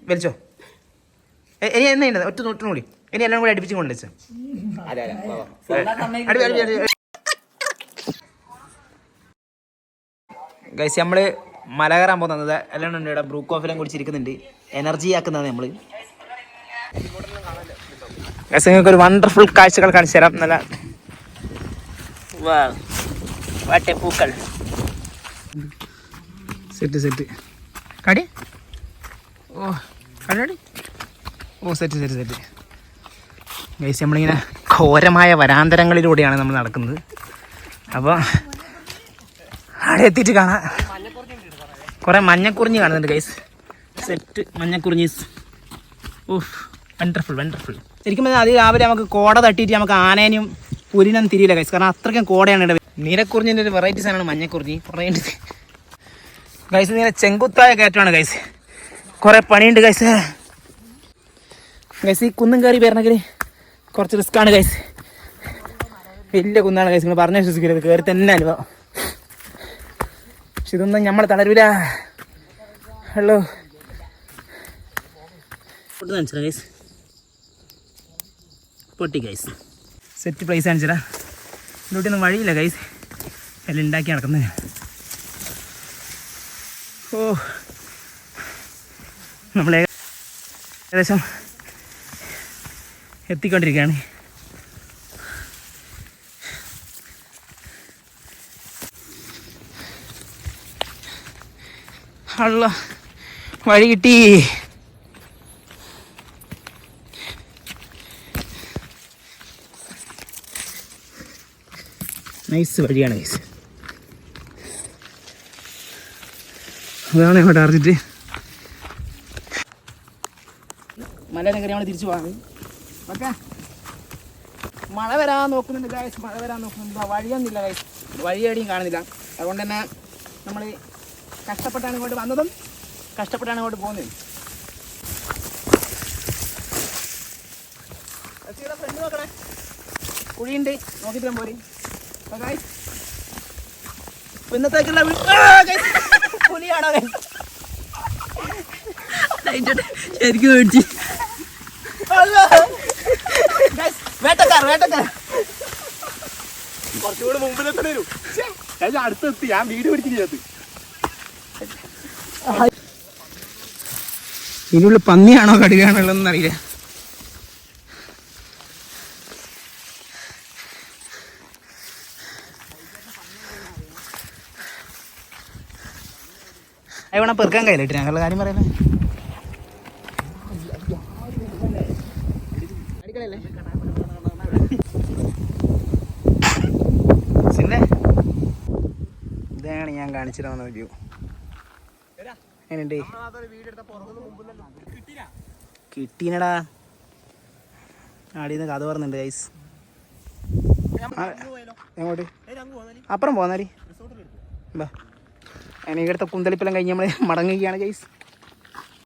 വലിച്ചോ. ഇനി എന്നാ ഒറ്റ നോട്ടും കൂടി. ഇനി എല്ലാം കൂടി അടുപ്പിച്ച് കൊണ്ടുവച്ചു. ഗൈസ് നമ്മള് മല കയറാൻ പോകുന്നത് എല്ലാം ഉണ്ട്. ഇവിടെ ബ്രൂ കോഫിലും കുടിച്ചിരിക്കുന്നുണ്ട്. എനർജി ആക്കുന്നത് നമ്മള്. ഗൈസ് നിങ്ങൾക്ക് ഒരു വണ്ടർഫുൾ കാഴ്ചകൾ കാണിച്ചു തരാം. നല്ല പൂക്കൾ സെറ്റ് കടി. ഓ കടി. ഓ സെറ്റ് ഗൈസ് നമ്മളിങ്ങനെ ഘോരമായ വരാന്തരങ്ങളിലൂടെയാണ് നമ്മൾ നടക്കുന്നത്. അപ്പോൾ അവിടെ എത്തിയിട്ട് കാണാം. കുറേ മഞ്ഞക്കുറിഞ്ഞി കാണുന്നുണ്ട് ഗൈസ്. സെറ്റ് മഞ്ഞക്കുറിഞ്ഞി. ഓഹ് വണ്ടർഫുൾ. ശരിക്കും അത് രാവിലെ നമുക്ക് കോട തട്ടിയിട്ട് നമുക്ക് ആനേനും പുലിനും തിരിയില്ല ഗൈസ്. കാരണം അത്രയ്ക്കും കോടയാണ് ഇവിടെ. നീലക്കുറിഞ്ഞിൻ്റെ ഒരു വെറൈറ്റി സാധനമാണ് മഞ്ഞക്കുറിഞ്ഞി. കുറേ ഉണ്ട് ഗൈസ്. ഇങ്ങനെ ചെങ്കുത്തായ കയറ്റമാണ് ഗൈസ്. കുറേ പണിയുണ്ട് ഗൈസ്. ഈ കുന്നും കയറി വരണമെങ്കിൽ കുറച്ച് റിസ്ക്കാണ് ഗൈസ്. വലിയ കുന്നാണ് ഗൈസ്. നിങ്ങൾ പറഞ്ഞ വിശ്വസിക്കരുത്. കയറി തന്നെ അനുഭവം. പക്ഷെ ഇതൊന്നും നമ്മൾ തളരൂല. ഹലോ മനസ്സിലായി ഗൈസ്. പൊട്ടി ഗൈസ്. സെറ്റ് പ്ലേസ് കാണിച്ചടാ. ഇതിലോട്ടൊന്നും വഴിയില്ല ഗൈസ്. എല്ലാം ഉണ്ടാക്കി നടക്കുന്നത്. ഓ നമ്മൾ ഏകദേശം എത്തിക്കൊണ്ടിരിക്കുകയാണ്. അള്ള വഴി കിട്ടി. നൈസ് വഴിയാണ് ഗൈസ്. അതാണ് ഇവിടെ അറിഞ്ഞിട്ട് മല കയറി നമ്മൾ തിരിച്ചു പോകാം. ഓക്കെ മഴ വരാൻ നോക്കുന്നുണ്ട് ഗൈസ്. വഴിയൊന്നുമില്ല ഗൈസ്. വഴിയേടിയും കാണുന്നില്ല. അതുകൊണ്ട് തന്നെ നമ്മൾ കഷ്ടപ്പെട്ടാണ് ഇങ്ങോട്ട് വന്നതും കഷ്ടപ്പെട്ടാണ് ഇങ്ങോട്ട് പോകുന്നത്. ഫ്രണ്ട് നോക്കണേ, കുഴിയുണ്ട്, നോക്കിയിട്ട് ഞാൻ പോരി. ഇന്നത്തേക്കുള്ള പുലിയാണോ ശരിക്കും മേടിച്ച് വേട്ടക്കാർ കുറച്ചുകൂടെ മുമ്പിലെത്തണ വരും. അടുത്തെത്തി ഞാൻ വീട് പിടിക്കുന്നത്. ഇതിനുള്ള പന്നിയാണോ കടുകയാണുള്ളതെന്ന് അറിയില്ല. വേണം പെറുക്കാൻ കഴിയില്ല. ഞങ്ങളുടെ കാര്യം പറയുന്നത് ഇതാണ് ഞാൻ കാണിച്ചിരുന്ന വ്യൂ. എങ്ങനെയുണ്ട്? കിട്ടീനടാ. ആടിന്ന് കഥ പറഞ്ഞുണ്ട് ഗൈസ്. എങ്ങോട്ട്? അപ്പുറം പോന്നാരി. എനിക്കടുത്ത കുന്തളിപ്പെല്ലാം കഴിഞ്ഞ് നമ്മൾ മടങ്ങുകയാണ് ഗൈസ്.